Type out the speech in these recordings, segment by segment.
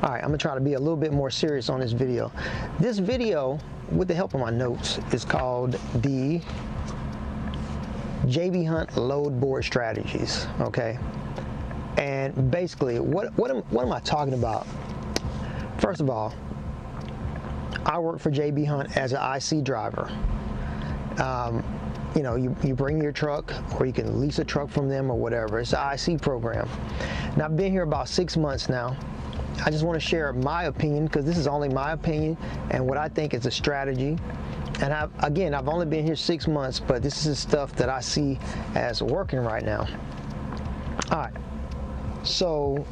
All right, I'm gonna try to be a little bit more serious on this video. This video, with the help of my notes, is called the JB Hunt Load Board Strategies, okay? And basically, what am I talking about? First of all, I work for JB Hunt as an IC driver. You know, you bring your truck, or you can lease a truck from them or whatever. It's an IC program. Now, I've been here about 6 months now. I just want to share my opinion, because this is only my opinion and what I think is a strategy. And I've only been here 6 months, but this is stuff that I see as working right now. All right, so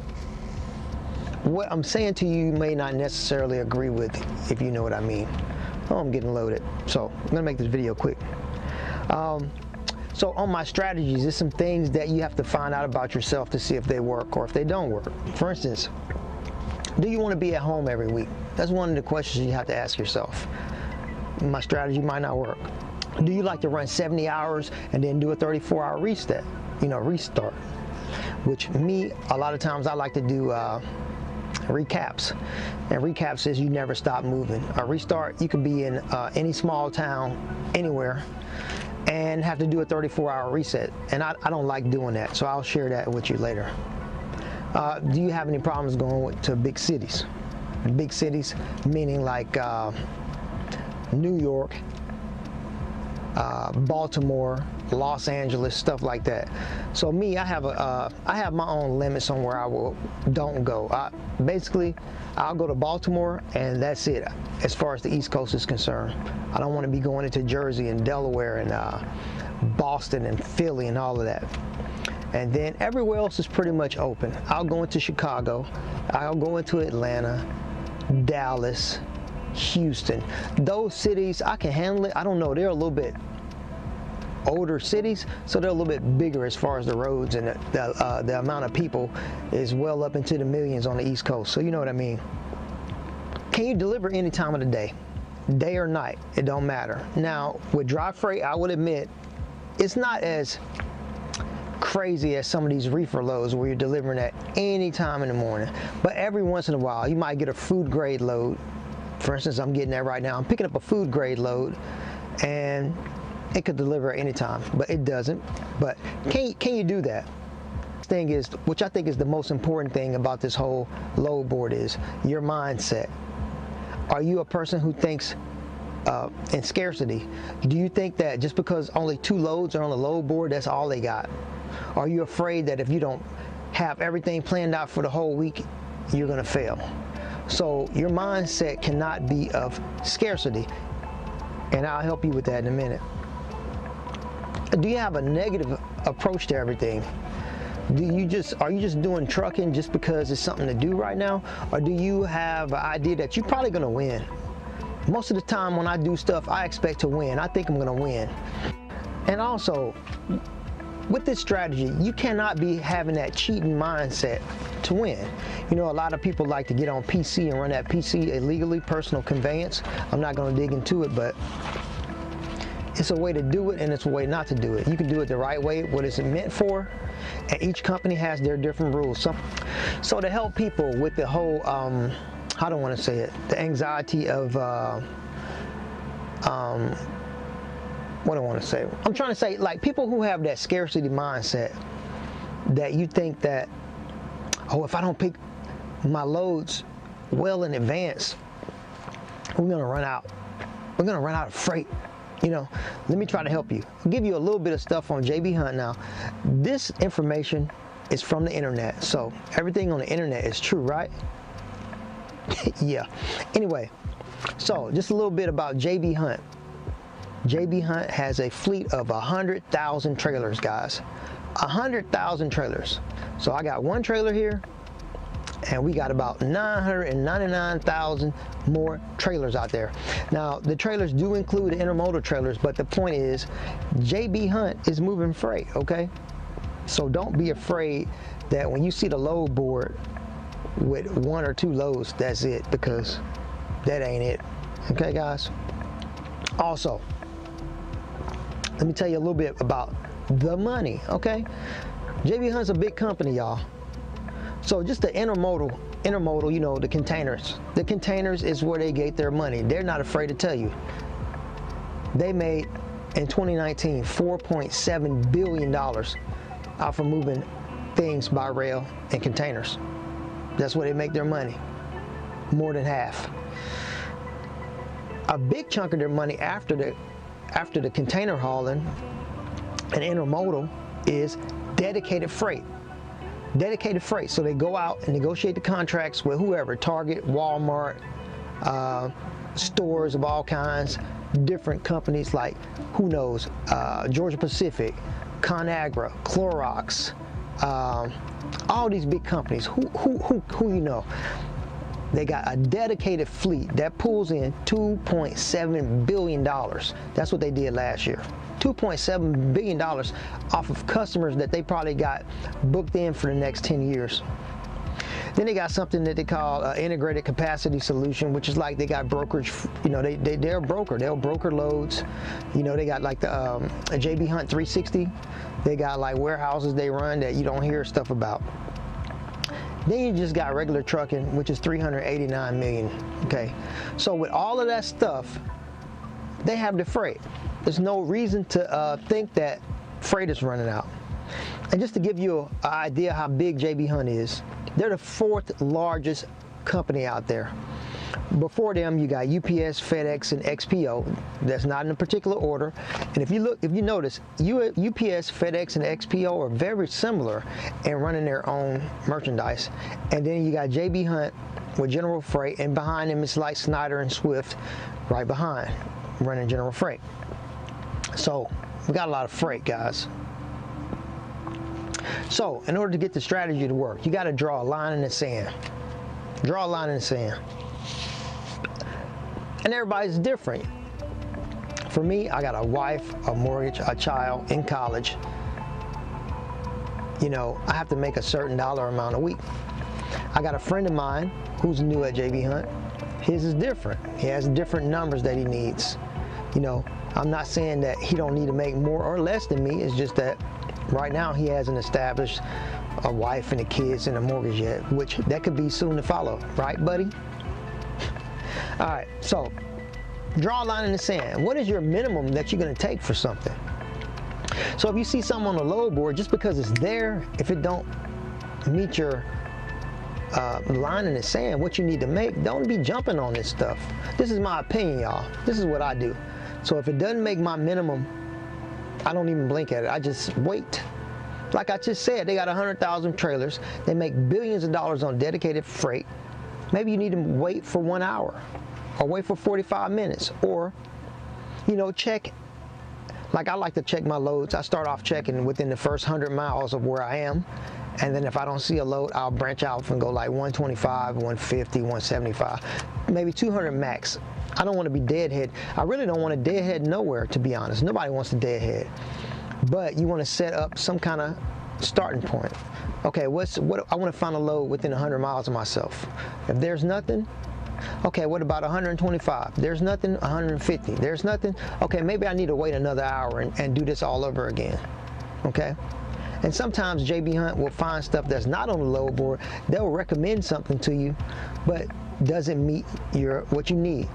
what I'm saying to you may not necessarily agree with, if you know what I mean. Oh, I'm getting loaded, so I'm gonna make this video quick. So on my strategies, there's some things that you have to find out about yourself to see if they work or if they don't work. For instance, do you want to be at home every week? That's one of the questions you have to ask yourself. My strategy might not work. Do you like to run 70 hours and then do a 34-hour restart? Which me, a lot of times I like to do recaps. And recaps is you never stop moving. A restart, you could be in any small town, anywhere, and have to do a 34-hour reset. And I don't like doing that, so I'll share that with you later. Do you have any problems going to big cities? Big cities, meaning like New York, Baltimore, Los Angeles, stuff like that. So me, I have my own limits on where I don't go. Basically, I'll go to Baltimore, and that's it as far as the East Coast is concerned. I don't want to be going into Jersey and Delaware and Boston and Philly and all of that. And then everywhere else is pretty much open. I'll go into Chicago, I'll go into Atlanta, Dallas, Houston. Those cities, I can handle it. I don't know, they're a little bit older cities, so they're a little bit bigger as far as the roads, and the amount of people is well up into the millions on the East Coast, so you know what I mean. Can you deliver any time of the day or night? It don't matter. Now, with dry freight, I would admit, it's not as crazy as some of these reefer loads where you're delivering at any time in the morning, but every once in a while you might get a food grade load. For instance, I'm getting that right now. I'm picking up a food grade load, and it could deliver at any time, but it doesn't. But can you do that? Thing is, which I think is the most important thing about this whole load board, is your mindset. Are you a person who thinks in scarcity? Do you think that just because only 2 loads are on the load board, that's all they got? Are you afraid that if you don't have everything planned out for the whole week, you're gonna fail? So your mindset cannot be of scarcity, and I'll help you with that in a minute. Do you have a negative approach to everything? Are you just doing trucking just because it's something to do right now? Or do you have an idea that you're probably gonna win? Most of the time when I do stuff, I expect to win. I think I'm gonna win. And also, with this strategy, you cannot be having that cheating mindset to win. You know, a lot of people like to get on PC and run that PC illegally, personal conveyance. I'm not gonna dig into it, but it's a way to do it, and it's a way not to do it. You can do it the right way, what it's meant for, and each company has their different rules. So to help people with the whole, I don't want to say it, the anxiety of, what do I want to say? I'm trying to say, like, people who have that scarcity mindset, that you think that, oh, if I don't pick my loads well in advance, we're gonna run out. We're gonna run out of freight. You know, let me try to help you. I'll give you a little bit of stuff on JB Hunt now. This information is from the internet, so everything on the internet is true, right? Yeah. Anyway, so just a little bit about JB Hunt. JB Hunt has a fleet of 100,000 trailers, guys. 100,000 trailers. So I got one trailer here, and we got about 999,000 more trailers out there. Now, the trailers do include the intermodal trailers, but the point is, JB Hunt is moving freight, okay? So don't be afraid that when you see the load board with 1 or 2 loads, that's it, because that ain't it. Okay, guys? Also, let me tell you a little bit about the money, okay? JB Hunt's a big company, y'all. So just the intermodal, you know, the containers. The containers is where they get their money. They're not afraid to tell you. They made, in 2019, $4.7 billion off of moving things by rail and containers. That's where they make their money, more than half. A big chunk of their money after the container hauling and intermodal is dedicated freight. Dedicated freight. So they go out and negotiate the contracts with whoever, Target, Walmart, stores of all kinds, different companies like, who knows, Georgia Pacific, ConAgra, Clorox, all these big companies. Who you know? They got a dedicated fleet that pulls in $2.7 billion. That's what they did last year. $2.7 billion off of customers that they probably got booked in for the next 10 years. Then they got something that they call integrated capacity solution, which is like they got brokerage, you know, they're a broker. They'll broker loads. You know, they got like the a JB Hunt 360. They got like warehouses they run that you don't hear stuff about. Then you just got regular trucking, which is $389 million, okay? So with all of that stuff, they have the freight. There's no reason to think that freight is running out. And just to give you an idea how big JB Hunt is, they're the 4th largest company out there. Before them, you got UPS, FedEx, and XPO. That's not in a particular order. And if you notice, UPS, FedEx, and XPO are very similar in running their own merchandise. And then you got JB Hunt with General Freight, and behind them it's like Snyder and Swift right behind, running General Freight. So we got a lot of freight, guys. So in order to get the strategy to work, you got to draw a line in the sand. Draw a line in the sand. And everybody's different. For me, I got a wife, a mortgage, a child in college. You know, I have to make a certain dollar amount a week. I got a friend of mine who's new at JB Hunt. His is different. He has different numbers that he needs. You know, I'm not saying that he don't need to make more or less than me. It's just that right now he hasn't established a wife and the kids and a mortgage yet, which that could be soon to follow. Right, buddy? All right, so draw a line in the sand. What is your minimum that you're going to take for something? So if you see something on the load board, just because it's there, if it don't meet your line in the sand, what you need to make, don't be jumping on this stuff. This is my opinion, y'all. This is what I do. So if it doesn't make my minimum, I don't even blink at it. I just wait. Like I just said, they got 100,000 trailers. They make billions of dollars on dedicated freight. Maybe you need to wait for 1 hour or wait for 45 minutes or, you know, check. Like I like to check my loads. I start off checking within the first 100 miles of where I am. And then if I don't see a load, I'll branch out and go like 125, 150, 175, maybe 200 max. I don't want to be deadhead. I really don't want to deadhead nowhere, to be honest. Nobody wants to deadhead. But you want to set up some kind of starting point. Okay, what I want to find a load within 100 miles of myself. If there's nothing, okay, what about 125? There's nothing, 150. There's nothing, okay, maybe I need to wait another hour and do this all over again. Okay? And sometimes JB Hunt will find stuff that's not on the load board. They'll recommend something to you, but doesn't meet what you need.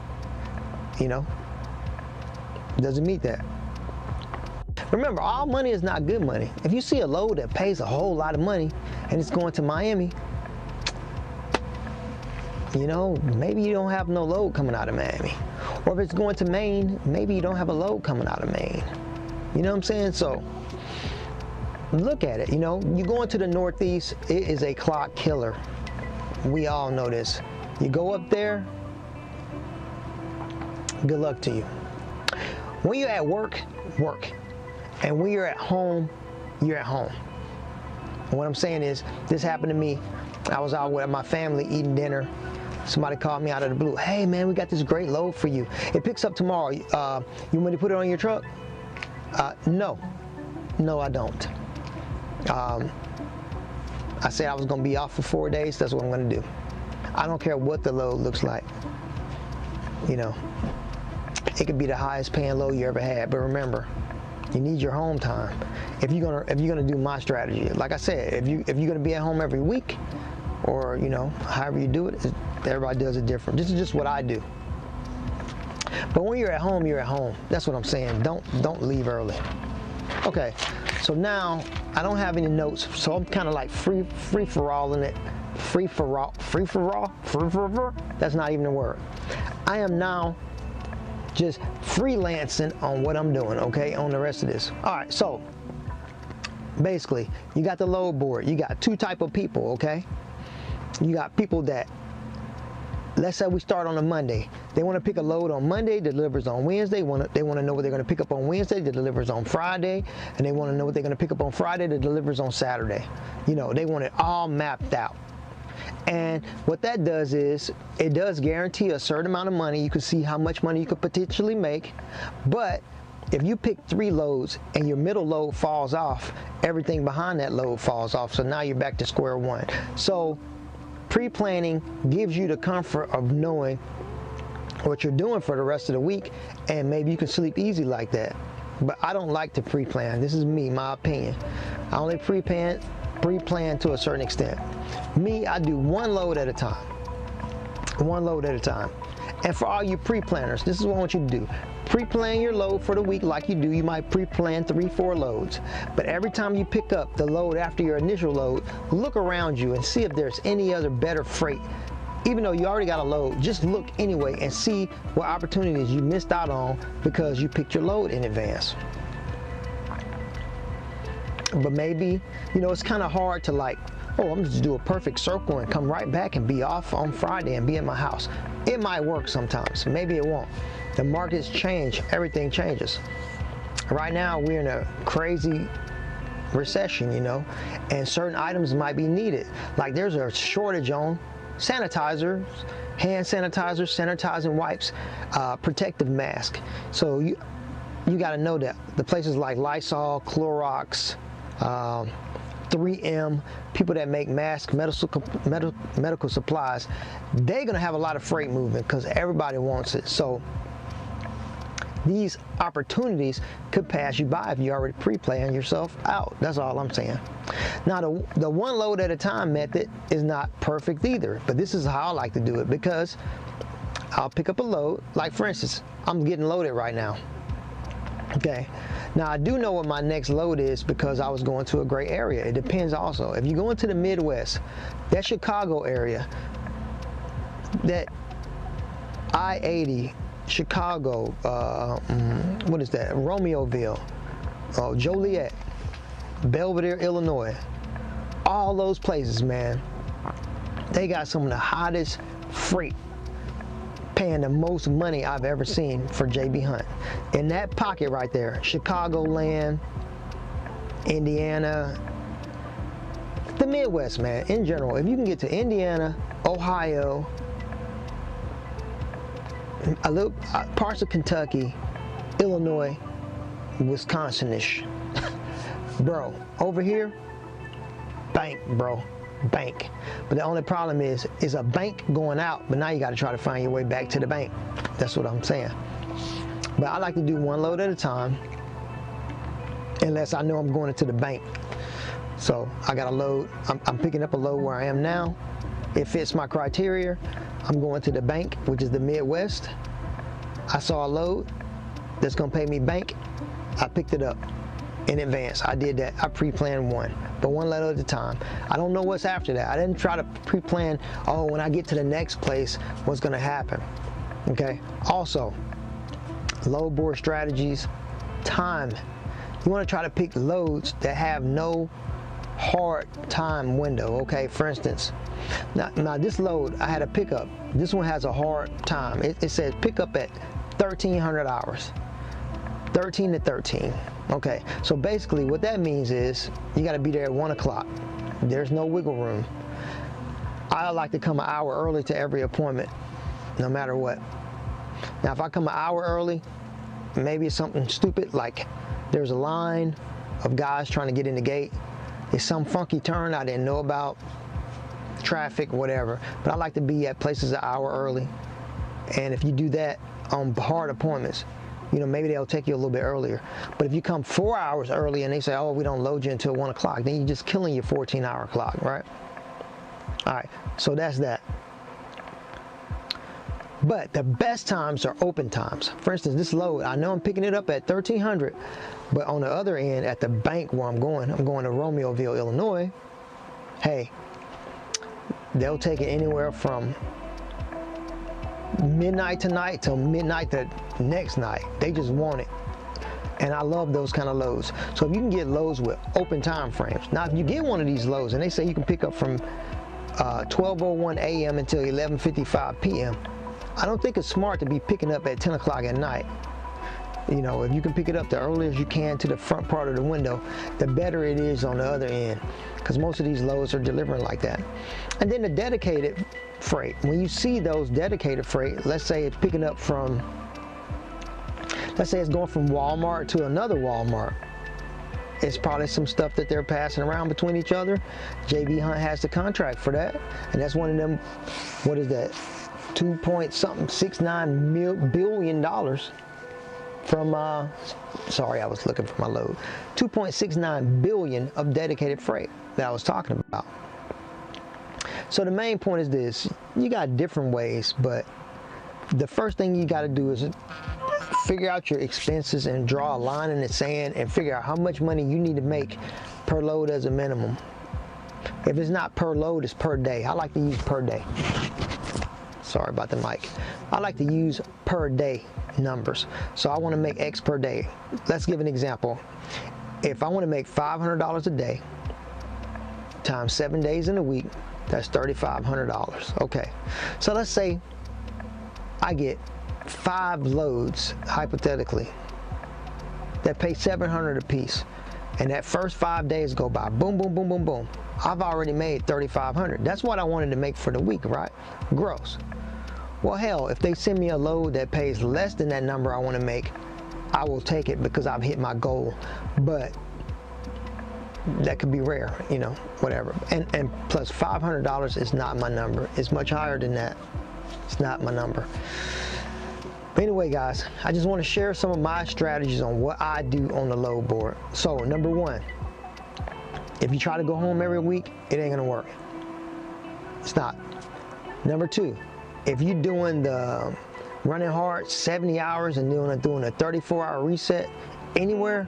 You know? Doesn't meet that. Remember, all money is not good money. If you see a load that pays a whole lot of money and it's going to Miami, you know, maybe you don't have no load coming out of Miami. Or if it's going to Maine, maybe you don't have a load coming out of Maine. You know what I'm saying? So look at it. You know, you go into the Northeast, it is a clock killer. We all know this. You go up there, good luck to you. When you're at work, work. And when you're at home, you're at home. And what I'm saying is, this happened to me. I was out with my family eating dinner. Somebody called me out of the blue. Hey man, we got this great load for you. It picks up tomorrow. You want me to put it on your truck? No, I don't. I said I was gonna be off for 4 days. That's what I'm gonna do. I don't care what the load looks like. You know, it could be the highest paying load you ever had, but remember, you need your home time. If you're gonna do my strategy, like I said, if you're gonna be at home every week, or you know, however you do it, everybody does it different. This is just what I do. But when you're at home, you're at home. That's what I'm saying. Don't leave early. Okay, so now I don't have any notes, so I'm kind of like free for all in it. Free for all. That's not even a word. I am now just freelancing on what I'm doing, okay, on the rest of this. All right, so basically, you got the load board. You got two type of people, okay? You got people that, let's say we start on a Monday. They want to pick a load on Monday, delivers on Wednesday. They want to know what they're going to pick up on Wednesday, that delivers on Friday. And they want to know what they're going to pick up on Friday, that delivers on Saturday. You know, they want it all mapped out. And what that does is, it does guarantee a certain amount of money. You can see how much money you could potentially make. But if you pick 3 loads and your middle load falls off, everything behind that load falls off. So now you're back to square one. So pre-planning gives you the comfort of knowing what you're doing for the rest of the week, and maybe you can sleep easy like that. But I don't like to pre-plan. This is me, my opinion. I only pre-plan to a certain extent. Me, I do one load at a time. One load at a time. And for all you pre-planners, this is what I want you to do. Pre-plan your load for the week like you do. You might pre-plan 3-4 loads. But every time you pick up the load after your initial load, look around you and see if there's any other better freight. Even though you already got a load, just look anyway and see what opportunities you missed out on because you picked your load in advance. But maybe, you know, it's kind of hard to like, oh, I'm just do a perfect circle and come right back and be off on Friday and be at my house. It might work sometimes, maybe it won't. The markets change, everything changes. Right now, we're in a crazy recession, you know, and certain items might be needed. Like there's a shortage on sanitizers, hand sanitizers, sanitizing wipes, protective mask. So you got to know that the places like Lysol, Clorox, 3M, people that make masks, medical supplies, they're going to have a lot of freight movement because everybody wants it. So these opportunities could pass you by if you already pre-plan yourself out. That's all I'm saying. Now, the one load at a time method is not perfect either, but this is how I like to do it because I'll pick up a load. Like for instance, I'm getting loaded right now. Okay, now I do know what my next load is because I was going to a great area. It depends also. If you go into the Midwest, that Chicago area, that I-80, Chicago, what is that? Romeoville, Joliet, Belvedere, Illinois, all those places, man, they got some of the hottest freight, paying the most money I've ever seen for JB Hunt. In that pocket right there, Chicagoland, Indiana, the Midwest, man, in general. If you can get to Indiana, Ohio, a little parts of Kentucky, Illinois, Wisconsin-ish, bro, over here, bank, bro. Bank. But the only problem is a bank going out, but now you got to try to find your way back to the bank. That's what I'm saying. But I like to do one load at a time unless I know I'm going into the bank. So I got a load, I'm picking up a load where I am now. It fits my criteria. I'm going to the bank, which is the Midwest. I saw a load that's gonna pay me bank. I picked it up in advance. I did that. I pre-planned one, but one load at a time. I don't know what's after that. I didn't try to pre-plan, oh, when I get to the next place, what's gonna happen, okay? Also, load board strategies, time. You wanna try to pick loads that have no hard time window, okay? For instance, now this load, I had a pickup. This one has a hard time. It says pick up at 1,300 hours, 13 to 13. Okay, so basically what that means is you got to be there at 1 o'clock. There's no wiggle room. I like to come an hour early to every appointment, no matter what. Now, if I come an hour early, maybe it's something stupid, like there's a line of guys trying to get in the gate. It's some funky turn I didn't know about, traffic, whatever. But I like to be at places an hour early. And if you do that on hard appointments, you know, maybe they'll take you a little bit earlier. But if you come 4 hours early and they say, oh, we don't load you until 1 o'clock, then you're just killing your 14-hour clock, right? All right, so that's that. But the best times are open times. For instance, this load, I know I'm picking it up at 1300, but on the other end, at the bank where I'm going to Romeoville, Illinois. Hey, they'll take it anywhere from midnight tonight till midnight the next night. They just want it. And I love those kind of loads. So if you can get loads with open time frames. Now, if you get one of these loads and they say you can pick up from 12:01 a.m. until 11:55 p.m., I don't think it's smart to be picking up at 10 o'clock at night. You know, if you can pick it up the earliest you can to the front part of the window, the better it is on the other end, because most of these loads are delivering like that. And then the dedicated freight. When you see those dedicated freight, let's say it's picking up from, let's say it's going from Walmart to another Walmart. It's probably some stuff that they're passing around between each other. JB Hunt has the contract for that, and that's one of them. What is that? 2.69 billion from sorry, I was looking for my load. 2.69 billion of dedicated freight that I was talking about. So the main point is this: you got different ways, but the first thing you got to do is figure out your expenses and draw a line in the sand and figure out how much money you need to make per load as a minimum. If it's not per load, it's per day. I like to use per day. Sorry about the mic. I like to use per day numbers. So I want to make X per day. Let's give an example. If I want to make $500 a day times 7 days in a week, that's $3,500. Okay. So let's say I get 5 loads, hypothetically, that pay $700 a piece, and that first 5 days go by, boom, boom, boom, boom, boom. I've already made $3,500. That's what I wanted to make for the week, right? Gross. Well, hell, if they send me a load that pays less than that number I want to make, I will take it because I've hit my goal. But that could be rare, you know, whatever. And plus $500 is not my number. It's much higher than that. It's not my number. But anyway, guys, I just want to share some of my strategies on what I do on the load board. So, number one, if you try to go home every week, it ain't gonna work. It's not. Number two, if you're doing the running hard 70 hours and doing a 34-hour reset anywhere,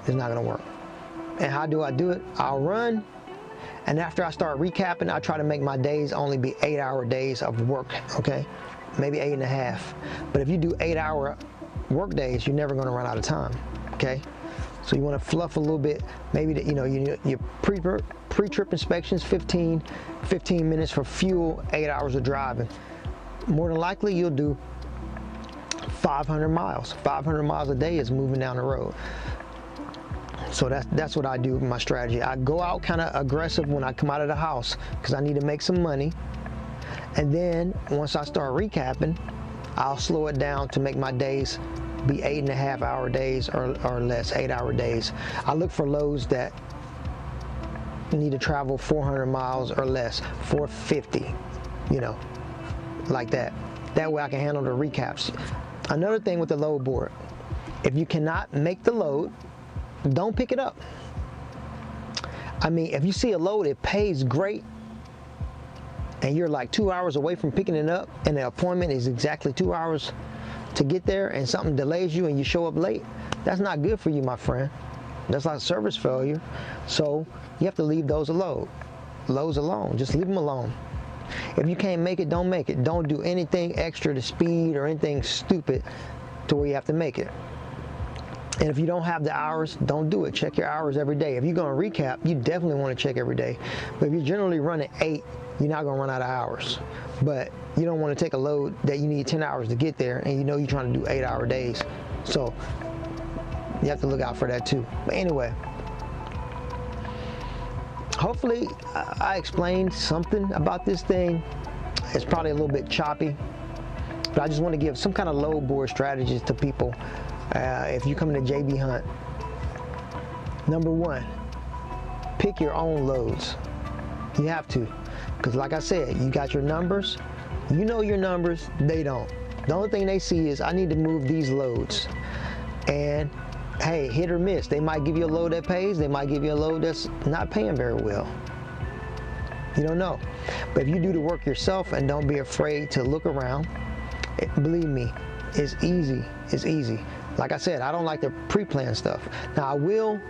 it's not gonna work. And how do I do it? I'll run, and after I start recapping, I try to make my days only be 8-hour days of work, okay? Maybe 8.5. But if you do 8-hour work days, you're never gonna run out of time, okay? So you want to fluff a little bit, maybe that, you know, your pre-trip inspections, 15 minutes for fuel, 8 hours of driving. More than likely you'll do 500 miles. 500 miles a day is moving down the road. So that's what I do with my strategy. I go out kind of aggressive when I come out of the house because I need to make some money. And then once I start recapping, I'll slow it down to make my days be 8.5-hour days or less, 8-hour days. I look for loads that need to travel 400 miles or less, 450, you know, like that. That way I can handle the recaps. Another thing with the load board, if you cannot make the load, don't pick it up. I mean, if you see a load, it pays great, and you're like 2 hours away from picking it up, and the appointment is exactly 2 hours to get there, and something delays you and you show up late, that's not good for you, my friend. That's like service failure. So you have to leave those alone. Loads alone. Just leave them alone. If you can't make it, don't make it. Don't do anything extra to speed or anything stupid to where you have to make it. And if you don't have the hours, don't do it. Check your hours every day. If you're going to recap, you definitely want to check every day. But if you're generally running 8, you're not going to run out of hours. But you don't want to take a load that you need 10 hours to get there, and you know you're trying to do 8-hour days. So you have to look out for that too. But anyway, hopefully I explained something about this thing. It's probably a little bit choppy, but I just want to give some kind of load board strategies to people. If you come to JB Hunt, number one, pick your own loads. You have to, because like I said, you got your numbers. You know your numbers, they don't. The only thing they see is, I need to move these loads. And hey, hit or miss. They might give you a load that pays, they might give you a load that's not paying very well. You don't know. But if you do the work yourself and don't be afraid to look around, believe me, it's easy. It's easy. Like I said, I don't like to pre-plan stuff. Now I will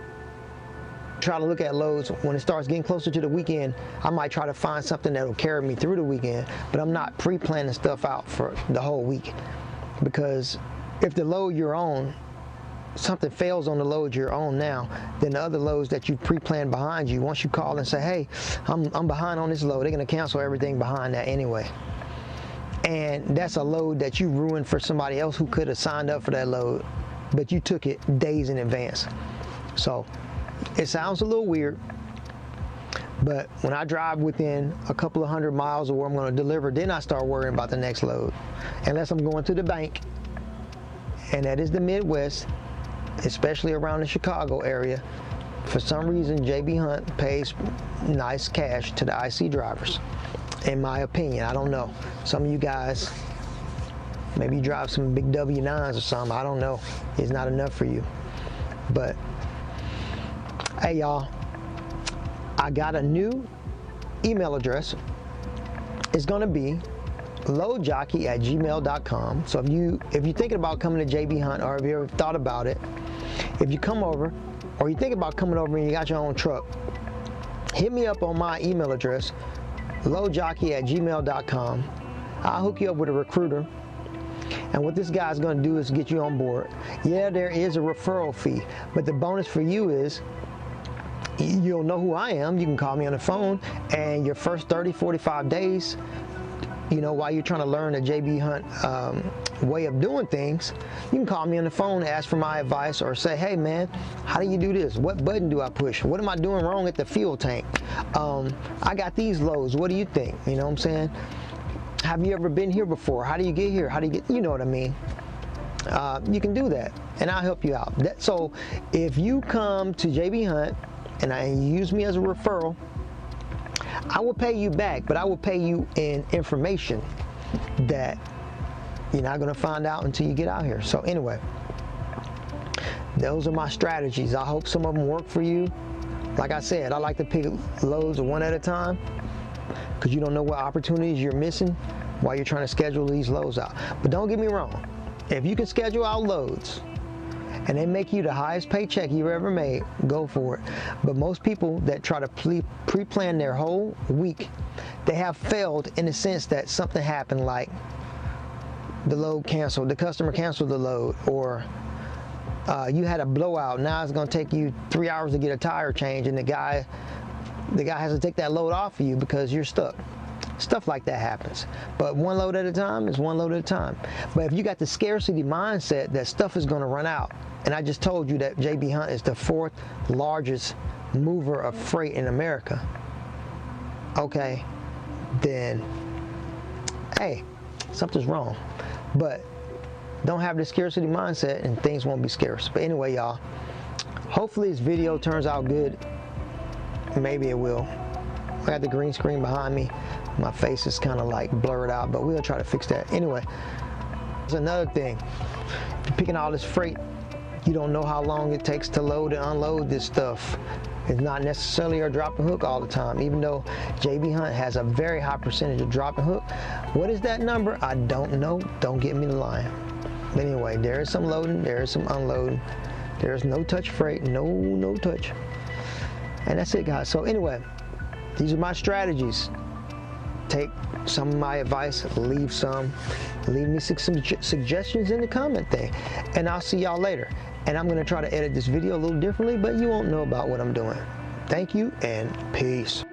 try to look at loads when it starts getting closer to the weekend. I might try to find something that will carry me through the weekend, but I'm not pre-planning stuff out for the whole week, because if the load you're on, something fails on the load you're on now, then the other loads that you pre-planned behind you, once you call and say, hey, I'm behind on this load, they're going to cancel everything behind that anyway. And that's a load that you ruined for somebody else who could have signed up for that load, but you took it days in advance. So it sounds a little weird, but when I drive within a couple of 100 miles of where I'm going to deliver, then I start worrying about the next load. Unless I'm going to the bank, and that is the Midwest, especially around the Chicago area. For some reason, JB Hunt pays nice cash to the IC drivers. In my opinion, I don't know. Some of you guys, maybe you drive some big W9s or something, I don't know. It's not enough for you. But, hey y'all, I got a new email address. It's gonna be loadjockey@gmail.com. So if you're thinking about coming to JB Hunt, or if you ever thought about it, if you come over, or you think about coming over and you got your own truck, hit me up on my email address, loadjockey@gmail.com. I'll hook you up with a recruiter, and what this guy's going to do is get you on board. Yeah, there is a referral fee, but the bonus for you is you'll know who I am. You can call me on the phone, and your first 30-45 days, you know, while you're trying to learn the JB Hunt way of doing things, you can call me on the phone, ask for my advice, or say, hey man, how do you do this? What button do I push? What am I doing wrong at the fuel tank? I got these loads, what do you think? You know what I'm saying? Have you ever been here before? How do you get here? How do you get, you know what I mean? You can do that, and I'll help you out. So if you come to JB Hunt and you use me as a referral, I will pay you back, but I will pay you in information that you're not going to find out until you get out here. So anyway, those are my strategies. I hope some of them work for you. Like I said, I like to pick loads one at a time, because you don't know what opportunities you're missing while you're trying to schedule these loads out. But don't get me wrong, if you can schedule out loads and they make you the highest paycheck you've ever made, go for it. But most people that try to pre-plan their whole week, they have failed in the sense that something happened, like the load canceled, the customer canceled the load, or you had a blowout. Now it's going to take you 3 hours to get a tire change, and the guy has to take that load off of you because you're stuck. Stuff like that happens. But one load at a time is one load at a time. But if you got the scarcity mindset that stuff is going to run out, and I just told you that JB Hunt is the 4th largest mover of freight in America, okay, then, hey, something's wrong. But don't have the scarcity mindset and things won't be scarce. But anyway, y'all, hopefully this video turns out good. Maybe it will. I got the green screen behind me. My face is kind of like blurred out, but we'll try to fix that. Anyway, there's another thing. If you're picking all this freight, you don't know how long it takes to load and unload this stuff. It's not necessarily a drop and hook all the time, even though JB Hunt has a very high percentage of drop and hook. What is that number? I don't know. Don't get me the line. But anyway, there is some loading, there is some unloading. There's no touch freight, no touch. And that's it, guys. So anyway, these are my strategies. Take some of my advice, leave some. Leave me some suggestions in the comment thing. And I'll see y'all later. And I'm going to try to edit this video a little differently, but you won't know about what I'm doing. Thank you, and peace.